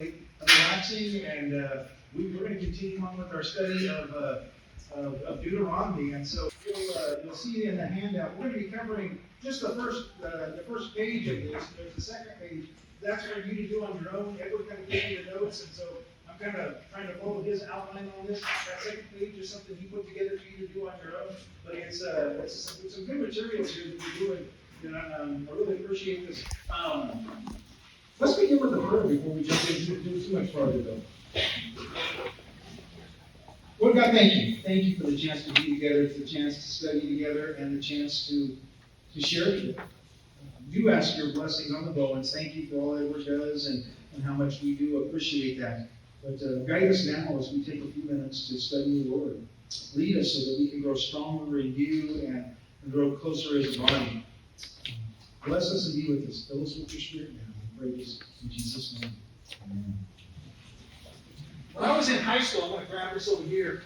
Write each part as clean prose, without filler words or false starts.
Relaxing, and we're going to continue on with our study of Deuteronomy. And so you'll see in the handout, we're going to be covering just the first page of this. There's the second page. That's for you to do on your own. Edward's going to give you the notes, and so I'm kind of trying to follow his outline on this. That second page is something he put together for you to do on your own. But it's some good materials here that we're doing. And I really appreciate this. Let's begin with the prayer before we jump into do too much farther, though. Lord God, thank you. Thank you for the chance to be together, for the chance to study together, and the chance to share together. Do ask your blessing on the Bowens. Thank you for all Edward does and how much we do appreciate that. But guide us now as we take a few minutes to study your word. Lead us so that we can grow stronger in you and grow closer as a body. Bless us and be with us. Fill us with your spirit now. Pray this in Jesus' name. Amen. When I was in high school, I'm going to grab this over here.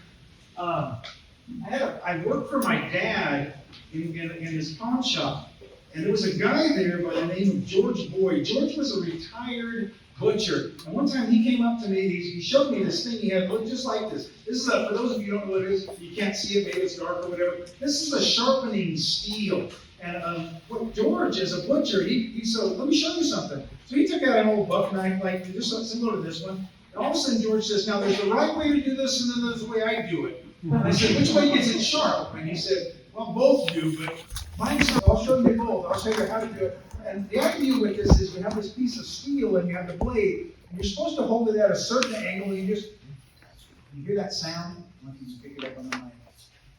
I worked for my dad in his pawn shop, and there was a guy there by the name of George Boyd. George was a retired butcher, and one time he came up to me. He showed me this thing he had, looked just like this. This is for those of you who don't know what it is. You can't see it, maybe it's dark or whatever. This is a sharpening steel. And George, as a butcher, he said, let me show you something. So he took out an old buck knife, like just similar to this one. And all of a sudden, George says, now there's the right way to do this, and then there's the way I do it. And I said, which way gets it sharp? And he said, well, both do, but mine's I'll show you both. I'll show you how to do it. And the idea with this is you have this piece of steel, and you have the blade, and you're supposed to hold it at a certain angle, and you hear that sound? I don't know if you can pick it up on the mic.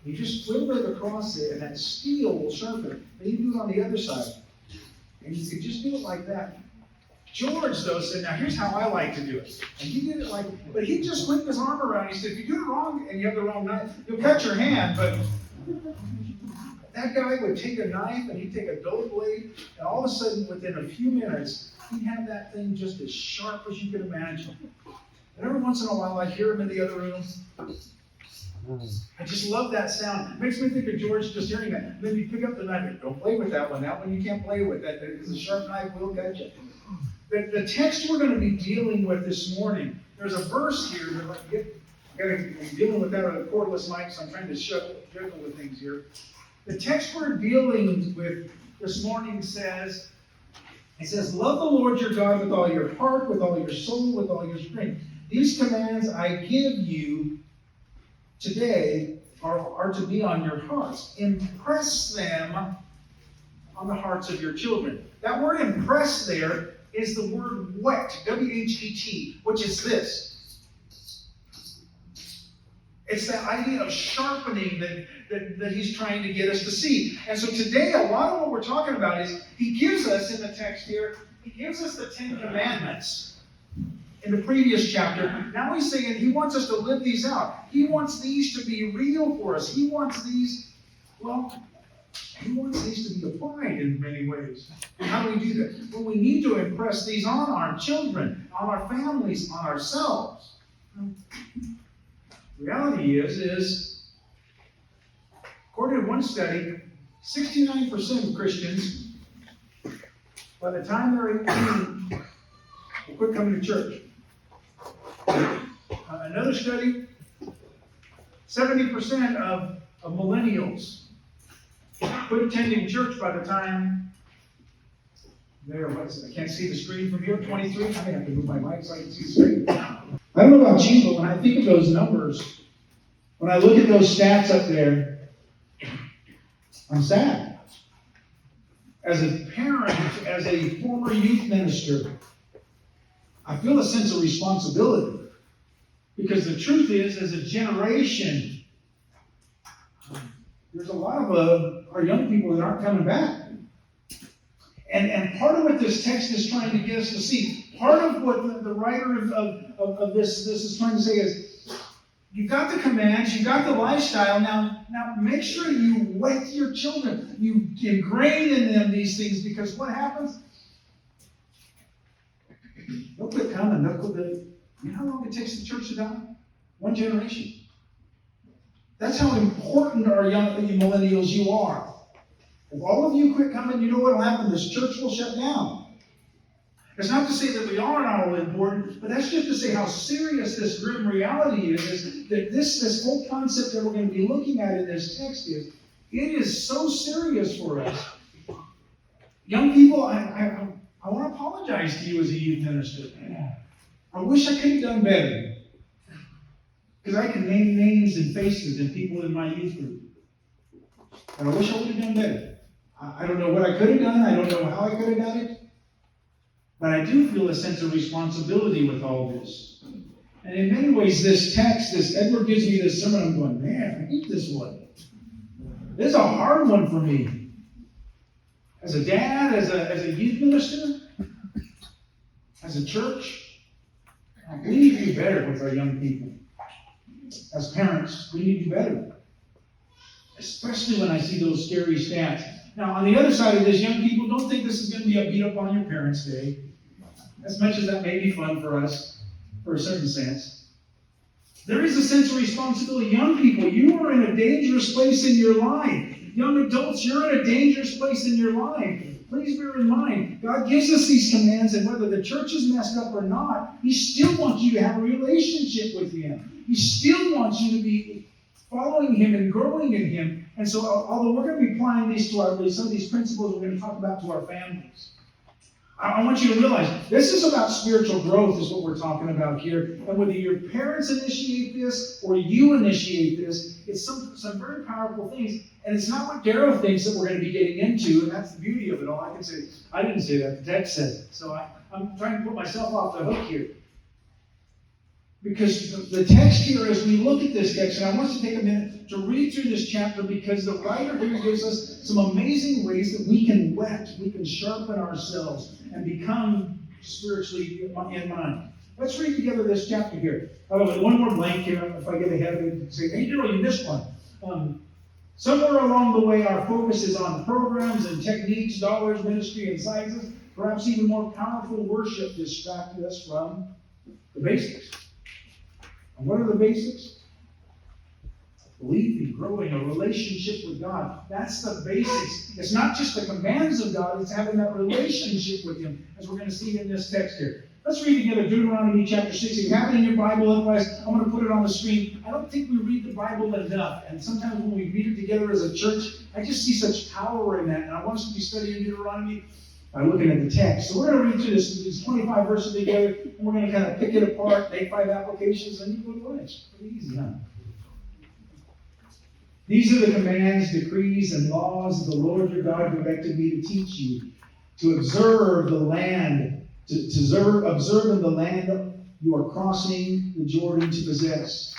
You just flip it across it, and that steel will sharpen. Then you do it on the other side. And you can just do it like that. George, though, said, now here's how I like to do it. And he did it but he just whipped his arm around. He said, if you do it wrong and you have the wrong knife, you'll cut your hand. But that guy would take a knife and he'd take a dull blade, and all of a sudden, within a few minutes, he'd have that thing just as sharp as you could imagine. And every once in a while, I'd hear him in the other room. I just love that sound. It makes me think of George just hearing that. And then you pick up the knife. Don't play with that one. That one you can't play with. That because a sharp knife will cut you. The text we're going to be dealing with this morning, there's a verse here. I'm dealing with that on a cordless mic, so I'm trying to juggle with things here. The text we're dealing with this morning says, love the Lord your God with all your heart, with all your soul, with all your strength. These commands I give you today are to be on your hearts. Impress them on the hearts of your children. That word impress there is the word whet, W-H-E-T, which is this. It's that idea of sharpening that he's trying to get us to see. And so today, a lot of what we're talking about is, he gives us in the text here, he gives us the 10 Commandments. In the previous chapter, now he's saying he wants us to live these out. He wants these to be real for us. He wants these to be applied in many ways. And how do we do that? Well, we need to impress these on our children, on our families, on ourselves. The reality is, according to one study, 69% of Christians, by the time they're 18, will quit coming to church. Another study, 70% of millennials quit attending church by the time I can't see the screen from here, 23. I may have to move my mic so I can see the screen. I don't know about you, but when I think of those numbers, when I look at those stats up there, I'm sad. As a parent, as a former youth minister, I feel a sense of responsibility. Because the truth is, as a generation, there's a lot of our young people that aren't coming back. And part of what this text is trying to get us to see, part of what the writer of this is trying to say is, you got the commands, you got the lifestyle, now make sure you whet your children. You ingrain in them these things, because what happens? They'll quit coming, you know how long it takes the church to die? 1 generation. That's how important our young millennials you are. If all of you quit coming, you know what will happen? This church will shut down. It's not to say that we are not all important, but that's just to say how serious this grim reality is that this whole concept that we're going to be looking at in this text is, it is so serious for us. Young people, I want to apologize to you as a youth minister. I wish I could have done better. Because I can name names and faces and people in my youth group. And I wish I would have done better. I don't know what I could have done. I don't know how I could have done it. But I do feel a sense of responsibility with all this. And in many ways, this text, Edward gives me this sermon, I'm going, man, I hate this one. This is a hard one for me. As a dad, as a youth minister, as a church, we need to do better with our young people. As parents, we need to do better. Especially when I see those scary stats. Now, on the other side of this, young people, don't think this is going to be a beat up on your parents' day. As much as that may be fun for us, for a certain sense. There is a sense of responsibility. Young people, you are in a dangerous place in your life. Young adults, you're in a dangerous place in your life. Please bear in mind, God gives us these commands, and whether the church is messed up or not, He still wants you to have a relationship with Him. He still wants you to be following Him and growing in Him. And so, although we're going to be applying these to some of these principles we're going to talk about to our families, I want you to realize this is about spiritual growth, is what we're talking about here. And whether your parents initiate this or you initiate this, it's some very powerful things. And it's not what Darrow thinks that we're going to be getting into, and that's the beauty of it all. I can say, I didn't say that, the text says it. So I'm trying to put myself off the hook here. Because the text here, as we look at this text, and I want us to take a minute to read through this chapter, because the writer here gives us some amazing ways that we can we can sharpen ourselves and become spiritually in mind. Let's read together this chapter here. One more blank here, if I get ahead of it, say, hey, Darryl, you missed one. Somewhere along the way, our focus is on programs and techniques, dollars, ministry, and sizes. Perhaps even more powerful worship distracted us from the basics. And what are the basics? Believing, growing, a relationship with God. That's the basics. It's not just the commands of God, it's having that relationship with Him, as we're going to see in this text here. Let's read together Deuteronomy chapter 6. If you have it in your Bible, otherwise I'm going to put it on the screen. I don't think we read the Bible enough. And sometimes when we read it together as a church, I just see such power in that. And I want us to be studying Deuteronomy by looking at the text. So we're going to read through these 25 verses together, and we're going to kind of pick it apart, make 5 applications, and you go to lunch. Pretty easy, huh? These are the commands, decrees, and laws the Lord your God directed me to teach you, to observe the land, to observe in the land you are crossing the Jordan to possess,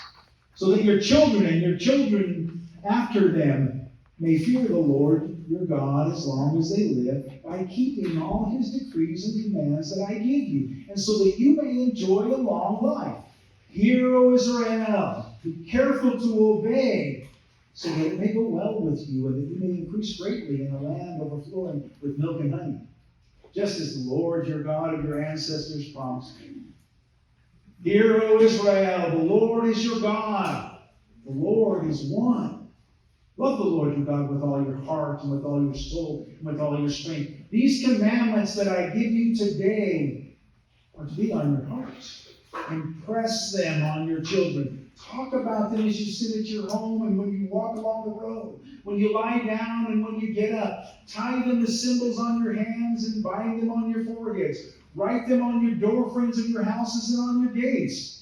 so that your children and your children after them may fear the Lord your God as long as they live, by keeping all His decrees and commands that I give you, and so that you may enjoy a long life. Hear, O Israel, be careful to obey, so that it may go well with you, and that you may increase greatly in a land overflowing with milk and honey, just as the Lord your God of your ancestors promised you. Hear, O Israel, the Lord is your God. The Lord is one. Love the Lord your God with all your heart and with all your soul and with all your strength. These commandments that I give you today are to be on your hearts. Impress them on your children. Talk about them as you sit at your home and when you walk along the road, when you lie down and when you get up. Tie them as symbols on your hands and bind them on your foreheads. Write them on your door frames of your houses and on your gates.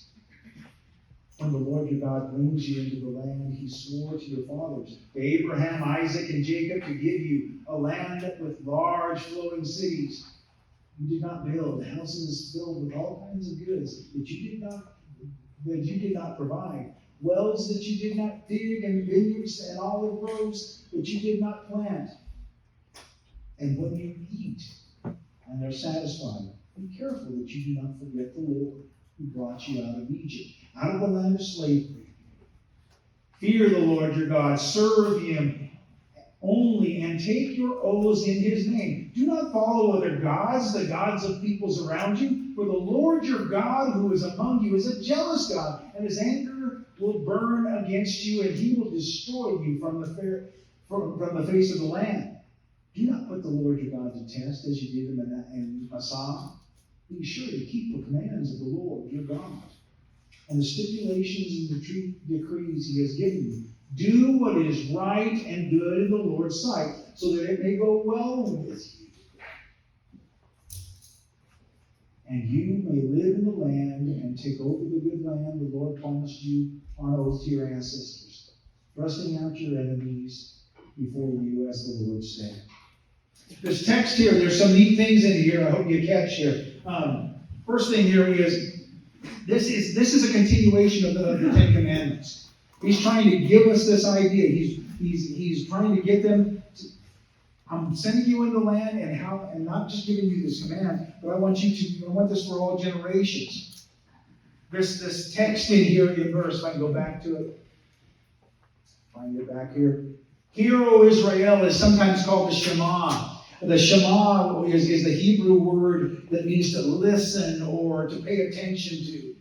When the Lord your God brings you into the land He swore to your fathers, to Abraham, Isaac, and Jacob, to give you a land with large flowing cities, you did not build houses filled with all kinds of goods that you did not provide, wells that you did not dig, and vineyards and olive groves that you did not plant. And when you eat and are satisfied, be careful that you do not forget the Lord who brought you out of Egypt, out of the land of slavery. Fear the Lord your God, serve Him only, and take your oaths in His name. Do not follow other gods, the gods of peoples around you, for the Lord your God who is among you is a jealous God, and His anger will burn against you, and He will destroy you from the face of the land. Do not put the Lord your God to test, as you did in Massah, be sure to keep the commands of the Lord your God, and the stipulations and the decrees he has given you. Do what is right and good in the Lord's sight, so that it may go well with you, and you may live in the land and take over the good land the Lord promised you on oath to your ancestors, thrusting out your enemies before you, as the Lord said. This text here, there's some neat things in here I hope you catch here. First thing here is, this is a continuation of the Ten Commandments. He's trying to give us this idea. He's trying to get them to, I'm sending you in the land and not just giving you this command, but I want this for all generations. This text in here in verse, if I can go back to it, find it back here. Hear, O Israel, is sometimes called the Shema. The Shema is the Hebrew word that means to listen or to pay attention to.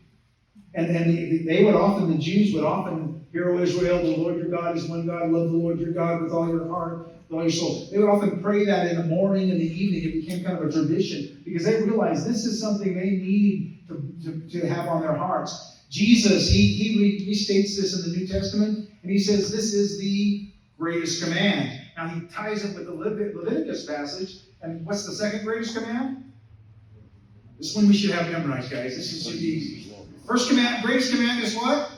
And the Jews would often, hear, O Israel, the Lord your God is one God, love the Lord your God with all your heart, with all your soul. They would often pray that in the morning and the evening. It became kind of a tradition because they realized this is something they need to have on their hearts. Jesus, he states this in the New Testament, and he says this is the greatest command. Now he ties it with the Leviticus passage, and what's the second greatest command? This one we should have memorized, guys. This should be easy. First command, greatest command is what?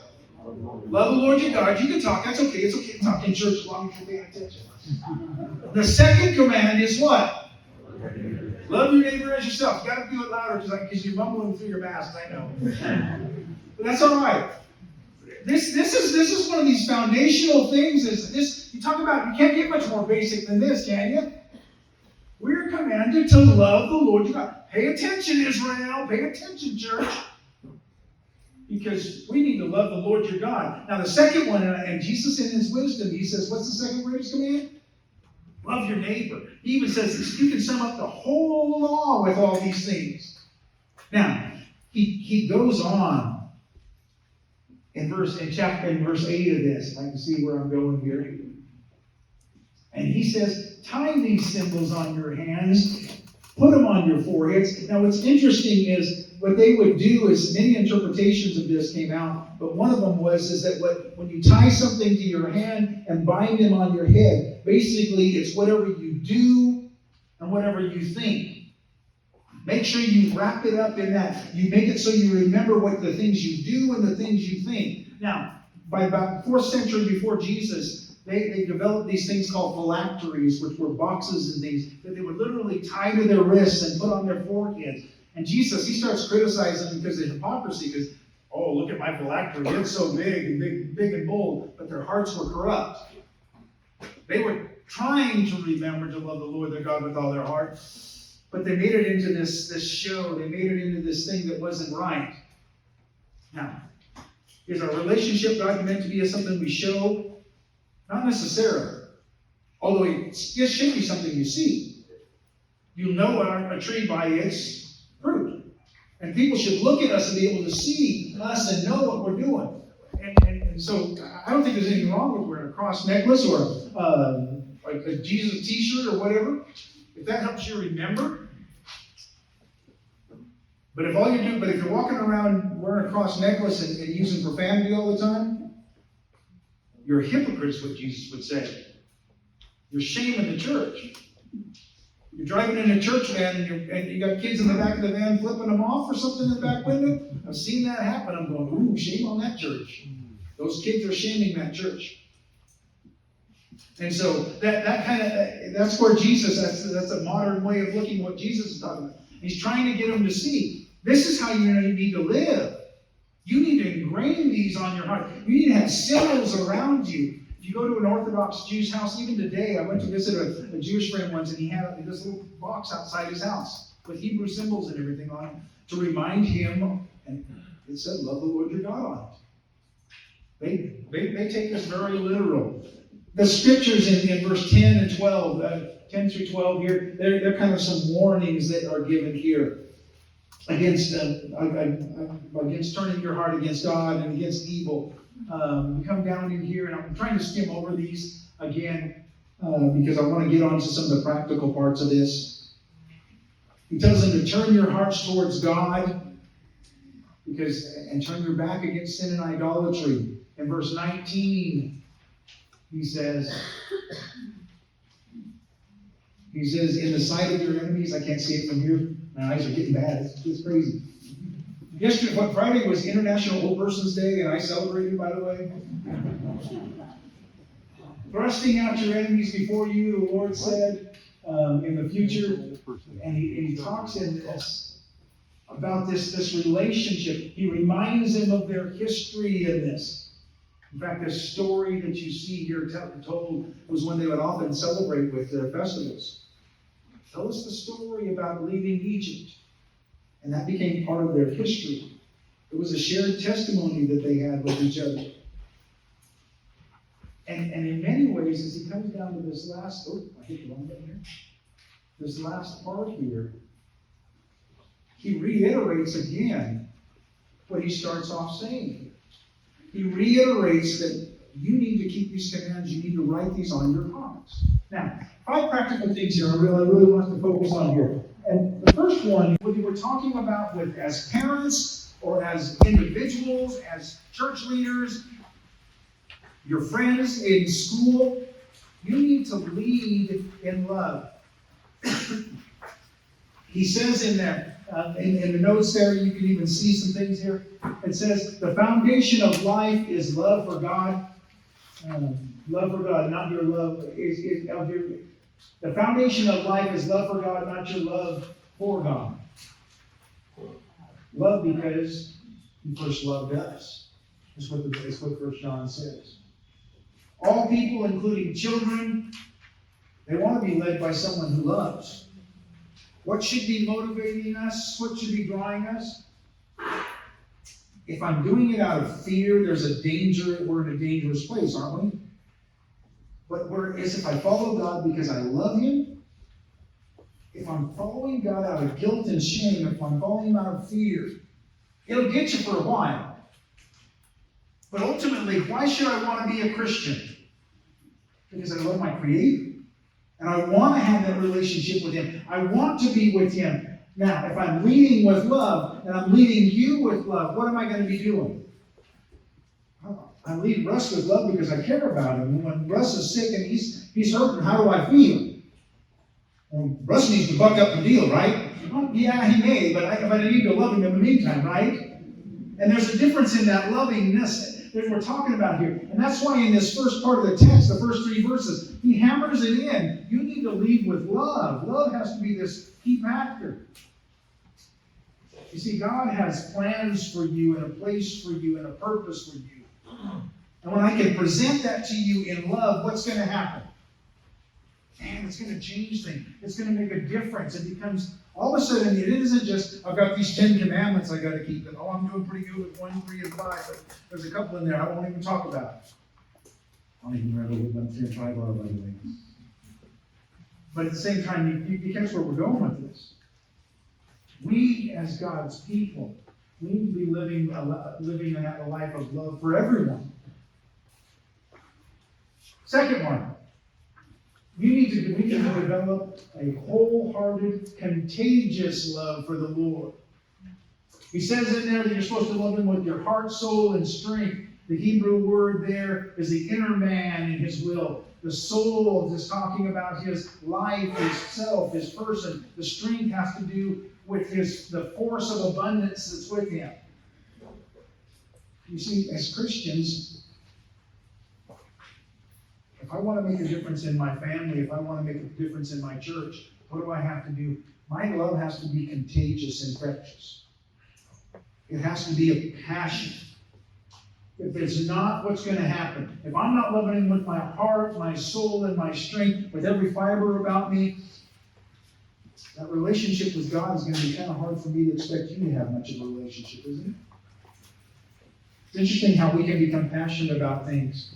Love the Lord your God. You can talk. That's okay. It's okay to talk in church as long as you're paying attention. The second command is what? Love your neighbor as yourself. You got to do it louder because you're mumbling through your mask. I know. But that's all right. This is one of these foundational things. You talk about, you can't get much more basic than this, can you? We're commanded to love the Lord your God. Pay attention, Israel. Pay attention, church. Because we need to love the Lord your God. Now the second one, and Jesus in his wisdom, he says, what's the second greatest command? Love your neighbor. He even says this, you can sum up the whole law with all these things. Now, he goes on in verse 8 of this, if I can see where I'm going here. And he says, tie these symbols on your hands, put them on your foreheads. Now what's interesting is, what they would do is, many interpretations of this came out, but one of them is that when you tie something to your hand and bind them on your head, basically it's whatever you do and whatever you think. Make sure you wrap it up in that. You make it so you remember what the things you do and the things you think. Now, by about 4th century before Jesus, they developed these things called phylacteries, which were boxes and things that they would literally tie to their wrists and put on their foreheads. And Jesus, he starts criticizing them because of hypocrisy, because, oh, look at my phylactery, it's so big and bold, but their hearts were corrupt. They were trying to remember to love the Lord their God with all their heart, but they made it into this show, they made it into this thing that wasn't right. Now, is our relationship with God meant to be something we show? Not necessarily. Although it should be something you see. You'll know a tree by its fruit. And people should look at us and be able to see us and know what we're doing. And so I don't think there's anything wrong with wearing a cross necklace or a Jesus t-shirt or whatever. If that helps you remember. But if you're walking around wearing a cross necklace and using profanity all the time, you're a hypocrite is what Jesus would say. You're shaming the church. You're driving in a church van and you got kids in the back of the van flipping them off or something in the back window. I've seen that happen. I'm going, ooh, shame on that church. Those kids are shaming that church. And so that's where Jesus, that's a modern way of looking at what Jesus is talking about. He's trying to get them to see, this is how you need to live. You need to ingrain these on your heart. You need to have symbols around you. If you go to an Orthodox Jew's house, even today, I went to visit a Jewish friend once, and he had this little box outside his house with Hebrew symbols and everything on it to remind him, and it said, love the Lord your God on it. They take this very literal. The scriptures in verse 10 and 12, 10 through 12 here, they're kind of some warnings that are given here against turning your heart against God and against evil. We come down in here, and I'm trying to skim over these again because I want to get on to some of the practical parts of this. He tells them to turn your hearts towards God and turn your back against sin and idolatry. In verse 19, he says, in the sight of your enemies, I can't see it from here. My eyes are getting bad. It's crazy. Friday was International Old Persons Day, and I celebrated, by the way. Thrusting out your enemies before you, the Lord said, in the future. And he talks in this about this relationship. He reminds them of their history in this. In fact, this story that you see here told was one they would often celebrate with their festivals. Tell us the story about leaving Egypt. And that became part of their history. It was a shared testimony that they had with each other. And in many ways, as he comes down to this last, I hit the wrong button here. This last part here, he reiterates again what he starts off saying. He reiterates that you need to keep these commands, you need to write these on your hearts. Now, 5 practical things here I really want to focus on here. And the first one, whether we're talking about as parents or as individuals, as church leaders, your friends in school, you need to lead in love. He says in there, in the notes there, you can even see some things here. It says, the foundation of life is love for God. Love for God, not your love. The foundation of life is love for God, not your love for God. Love because He first loved us. That's what 1 John says. All people, including children, they want to be led by someone who loves. What should be motivating us? What should be drawing us? If I'm doing it out of fear, there's a danger. We're in a dangerous place, aren't we? But whereas if I follow God because I love Him, if I'm following God out of guilt and shame, if I'm following Him out of fear, it'll get you for a while. But ultimately, why should I want to be a Christian? Because I love my Creator. And I want to have that relationship with Him. I want to be with Him. Now, if I'm leading with love, and I'm leading you with love, what am I going to be doing? I lead Russ with love because I care about him. And when Russ is sick and he's hurting, how do I feel? Well, Russ needs to buck up and deal, right? Well, yeah, he may, but I need to love him in the meantime, right? And there's a difference in that lovingness that we're talking about here. And that's why in this first part of the text, the first 3 verses, he hammers it in. You need to lead with love. Love has to be this key factor. You see, God has plans for you and a place for you and a purpose for you. And when I can present that to you in love, what's going to happen? Man, it's going to change things. It's going to make a difference. It becomes, all of a sudden, it isn't just, I've got these 10 commandments I got to keep. And, I'm doing pretty good with 1, 3, and 5. But there's a couple in there I won't even talk about. I don't even remember what 1, 3, and 5 are, by the way. But at the same time, you catch where we're going with this. We, as God's people, we need to be living a life of love for everyone. Second one, we need to develop a wholehearted, contagious love for the Lord. He says in there that you're supposed to love Him with your heart, soul, and strength. The Hebrew word there is the inner man and his will. The soul is talking about his life, his self, his person. The strength has to do with the force of abundance that's with him. You see, as Christians, if I want to make a difference in my family, if I want to make a difference in my church, what do I have to do? My love has to be contagious, infectious. It has to be a passion. If it's not, what's going to happen? If I'm not loving Him with my heart, my soul, and my strength, with every fiber about me, that relationship with God is going to be kind of hard for me to expect you to have much of a relationship, isn't it? It's interesting how we can become passionate about things.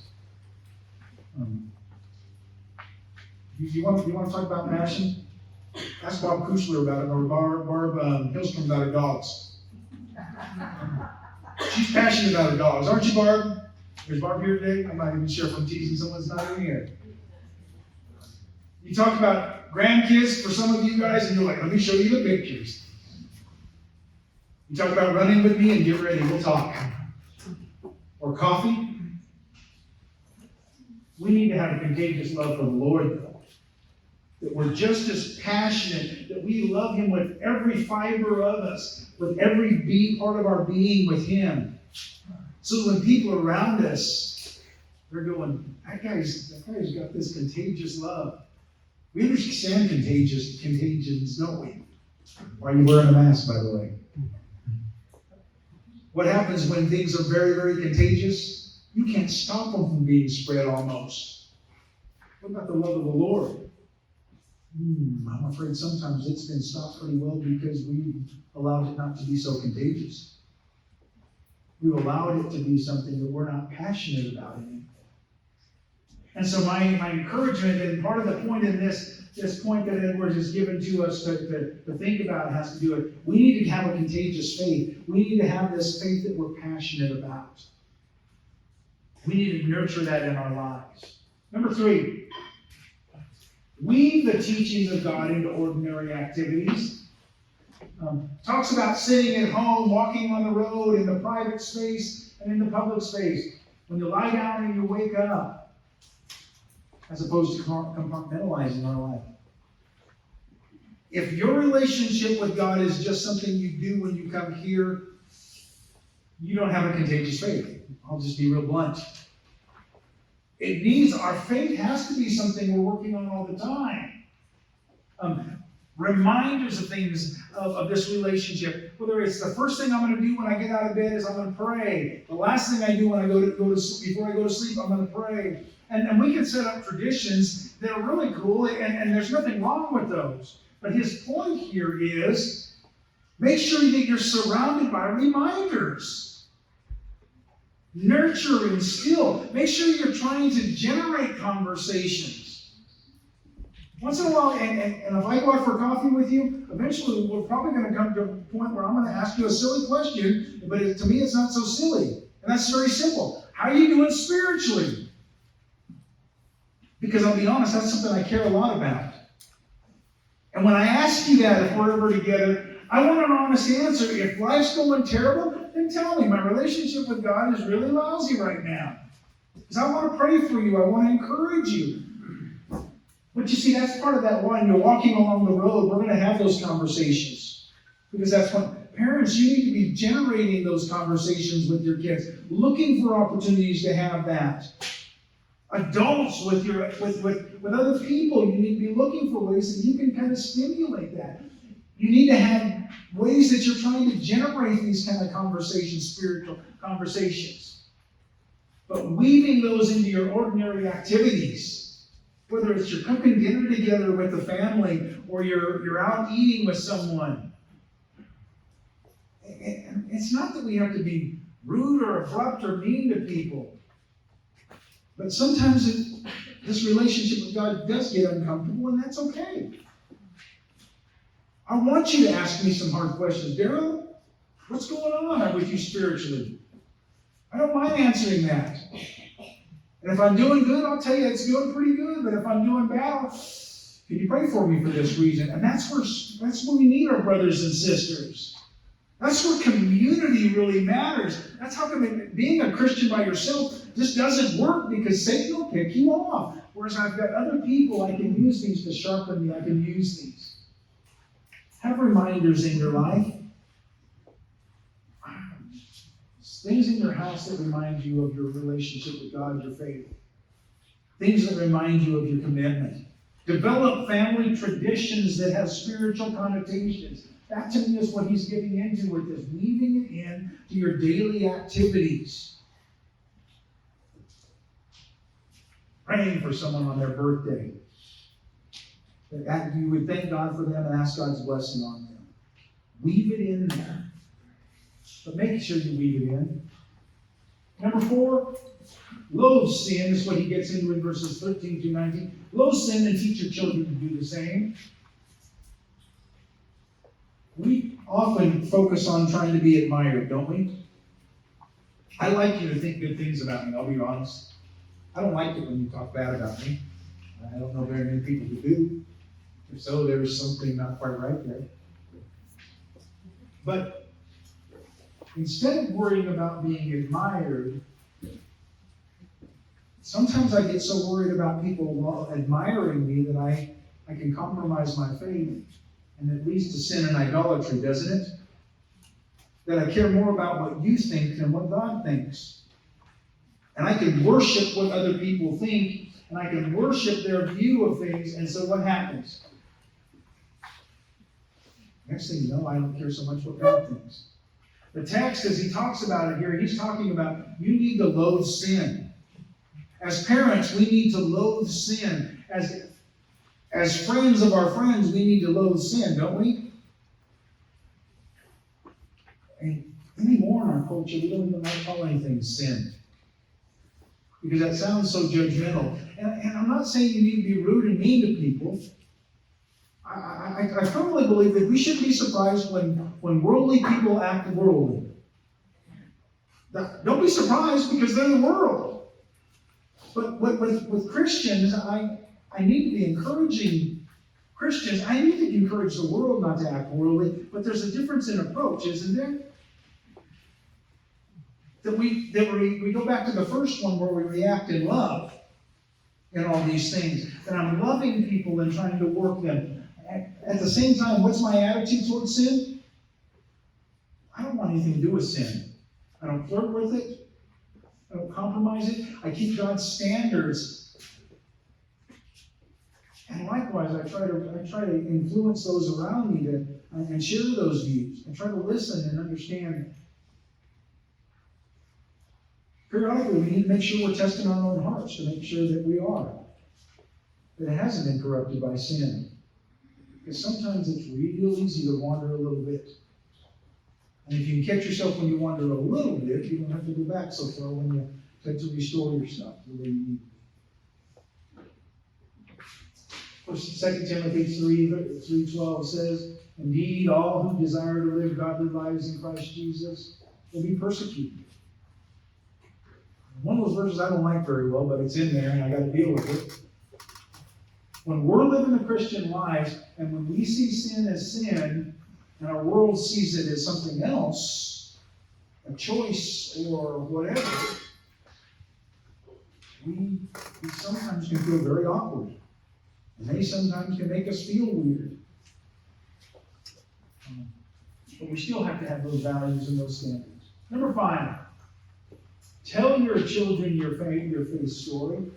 You want to talk about passion? Ask Bob Kushler about it, or Barb Hillstrom about her dogs. She's passionate about her dogs, aren't you, Barb? Is Barb here today? I'm not even sure if I'm teasing someone that's not in here. You talk about grandkids for some of you guys, and you're like, let me show you the pictures. You talk about running with me and get ready, we'll talk. Or coffee. We need to have a contagious love for the Lord, though. That we're just as passionate, that we love Him with every fiber of us, with every part of our being with Him. So when people around us, they're going, that guy's got this contagious love. We understand contagions, don't we? Why are you wearing a mask, by the way? What happens when things are very, very contagious? You can't stop them from being spread almost. What about the love of the Lord? I'm afraid sometimes it's been stopped pretty well because we've allowed it not to be so contagious. We've allowed it to be something that we're not passionate about anymore. And so my encouragement, and part of the point in this point that Edwards has given to us to think about, has to do with, we need to have a contagious faith. We need to have this faith that we're passionate about. We need to nurture that in our lives. Number 3, weave the teachings of God into ordinary activities. Talks about sitting at home, walking on the road, in the private space and in the public space. When you lie down and you wake up, as opposed to compartmentalizing our life. If your relationship with God is just something you do when you come here, you don't have a contagious faith. I'll just be real blunt. It needs, our faith has to be something we're working on all the time. Reminders of things of this relationship. Whether it's the first thing I'm going to do when I get out of bed is I'm going to pray. The last thing I do when I go to sleep, before I go to sleep, I'm going to pray. And we can set up traditions that are really cool, and there's nothing wrong with those. But his point here is, make sure that you're surrounded by reminders. Nurture and instill. Make sure you're trying to generate conversations. Once in a while, and if I go out for coffee with you, eventually we're probably going to come to a point where I'm going to ask you a silly question, but to me it's not so silly. And that's very simple. How are you doing spiritually? Because I'll be honest, that's something I care a lot about. And when I ask you that, if we're ever together, I want an honest answer. If life's going terrible, then tell me. My relationship with God is really lousy right now. Because I want to pray for you. I want to encourage you. But you see, that's part of that one. You're walking along the road, we're going to have those conversations. Because that's what parents, you need to be generating those conversations with your kids, looking for opportunities to have that. Adults, with other people, you need to be looking for ways that you can kind of stimulate that. You need to have ways that you're trying to generate these kind of conversations, spiritual conversations. But weaving those into your ordinary activities, whether it's you're cooking dinner together with the family or you're out eating with someone. It's not that we have to be rude or abrupt or mean to people. But sometimes this relationship with God does get uncomfortable, and that's okay. I want you to ask me some hard questions. Daryl, what's going on with you spiritually? I don't mind answering that. And if I'm doing good, I'll tell you it's going pretty good. But if I'm doing bad, can you pray for me for this reason? And that's where we need our brothers and sisters. That's where community really matters. That's how come being a Christian by yourself just doesn't work, because Satan will pick you off. Whereas I've got other people, I can use these to sharpen me. I can use these. Have reminders in your life. Things in your house that remind you of your relationship with God, your faith. Things that remind you of your commitment. Develop family traditions that have spiritual connotations. That to me is what he's getting into with this, weaving it in to your daily activities. Praying for someone on their birthday. That you would thank God for them and ask God's blessing on them. Weave it in there. But make sure you weave it in. Number 4, loathe sin is what he gets into in verses 13 to 19. Loathe sin and teach your children to do the same. We often focus on trying to be admired, don't we? I like you to think good things about me, I'll be honest. I don't like it when you talk bad about me. I don't know very many people who do. If so, there's something not quite right there. But instead of worrying about being admired, sometimes I get so worried about people admiring me that I can compromise my faith, and it leads to sin and idolatry, doesn't it? That I care more about what you think than what God thinks. And I can worship what other people think, and I can worship their view of things, and so what happens? Next thing you know, I don't care so much what God thinks. The text, as he talks about it here, he's talking about you need to loathe sin. As parents, we need to loathe sin. As friends of our friends, we need to loathe sin, don't we? And anymore in our culture, we don't even like call anything sin. Because that sounds so judgmental. And I'm not saying you need to be rude and mean to people. I firmly believe that we should be surprised when worldly people act worldly. Don't be surprised because they're the world. But with Christians, I need to be encouraging Christians. I need to encourage the world not to act worldly, but there's a difference in approach, isn't there? That we go back to the first one where we react in love in all these things. That I'm loving people and trying to work them. At the same time, what's my attitude towards sin? I don't want anything to do with sin. I don't flirt with it. I don't compromise it. I keep God's standards. And likewise, I try to influence those around me and share those views. I try to listen and understand. Periodically, we need to make sure we're testing our own hearts to make sure that we are. That it hasn't been corrupted by sin. Because sometimes it's real easy to wander a little bit. And if you can catch yourself when you wander a little bit, you don't have to go back so far when you try to restore yourself the way you need to. Of course, 2 Timothy 3:12 says, "Indeed, all who desire to live godly lives in Christ Jesus will be persecuted." One of those verses I don't like very well, but it's in there and I got to deal with it. When we're living the Christian lives, and when we see sin as sin, and our world sees it as something else, a choice or whatever, we sometimes can feel very awkward. And they sometimes can make us feel weird. But we still have to have those values and those standards. Number 5, tell your children your faith story.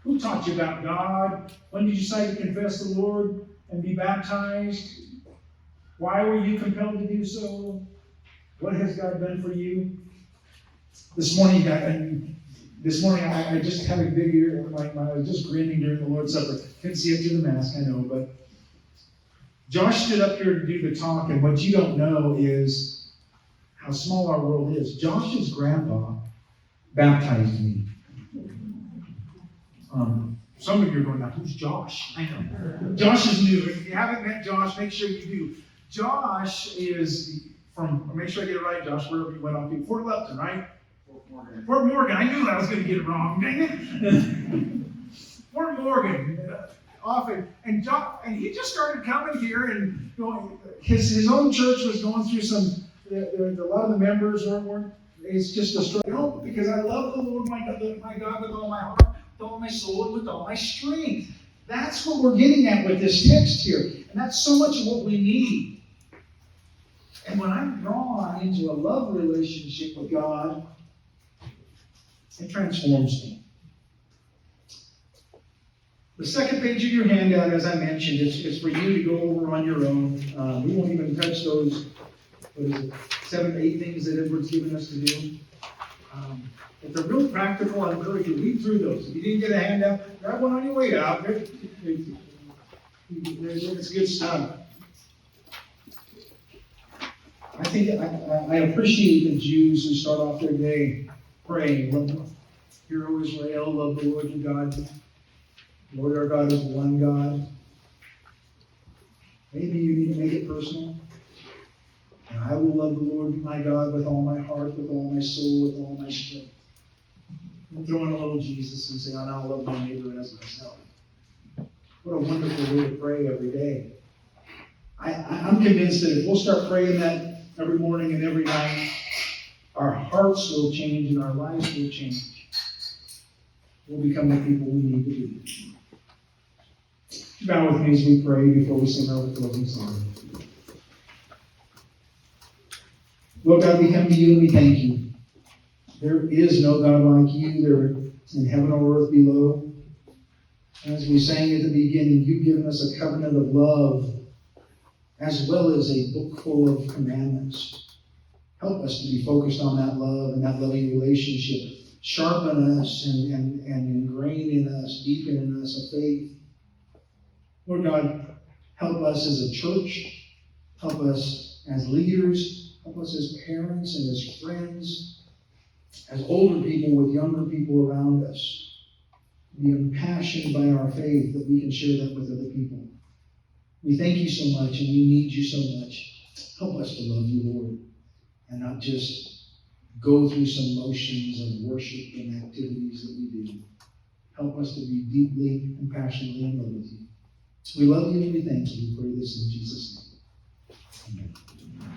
Who taught you about God? When did you decide to confess the Lord and be baptized? Why were you compelled to do so? What has God done for you? This morning I just had a big ear. I was just grinning during the Lord's Supper. Couldn't see up through the mask, I know, but Josh stood up here to do the talk, and what you don't know is how small our world is. Josh's grandpa baptized me. Some of you are going, now who's Josh? I know. Josh is new. If you haven't met Josh, make sure you do. Josh is from, make sure I get it right, Josh, wherever you went off to. Fort Lupton, right? Fort Morgan. I knew I was going to get it wrong. Dang it. Fort Morgan. Often. And he just started coming here and going, his own church was going through some, a lot of the members weren't, it's just a struggle because I love the Lord my God with all my heart, with all my soul, and with all my strength. That's what we're getting at with this text here. And that's so much of what we need. And when I'm drawn into a love relationship with God, it transforms me. The second page of your handout, as I mentioned, is for you to go over on your own. We won't even touch those, 7 to 8 things that Edward's given us to do. If they're real practical, I encourage you to read through those. If you didn't get a handout, grab one on your way out. It's good stuff. I think I appreciate the Jews who start off their day praying, "Hear, O Israel, love the Lord your God. Lord our God is one God." Maybe you need to make it personal. And I will love the Lord my God with all my heart, with all my soul, with all my strength. And throw in a little Jesus and say, "I now love my neighbor as myself." What a wonderful way to pray every day. I'm convinced that if we'll start praying that every morning and every night, our hearts will change and our lives will change. We'll become the people we need to be. Bow with me as we pray before we sing our closing song. Lord God, we come to you and we thank you. There is no God like you. There in heaven or earth below. As we sang at the beginning, you've given us a covenant of love as well as a book full of commandments. Help us to be focused on that love and that loving relationship. Sharpen us and ingrain in us, deepen in us a faith. Lord God, help us as a church. Help us as leaders. Help us as parents and as friends. As older people with younger people around us. Be impassioned by our faith that we can share that with other people. We thank you so much and we need you so much. Help us to love you, Lord, and not just go through some motions of worship and activities that we do. Help us to be deeply and passionately in love with you. We love you and we thank you. We pray this in Jesus' name.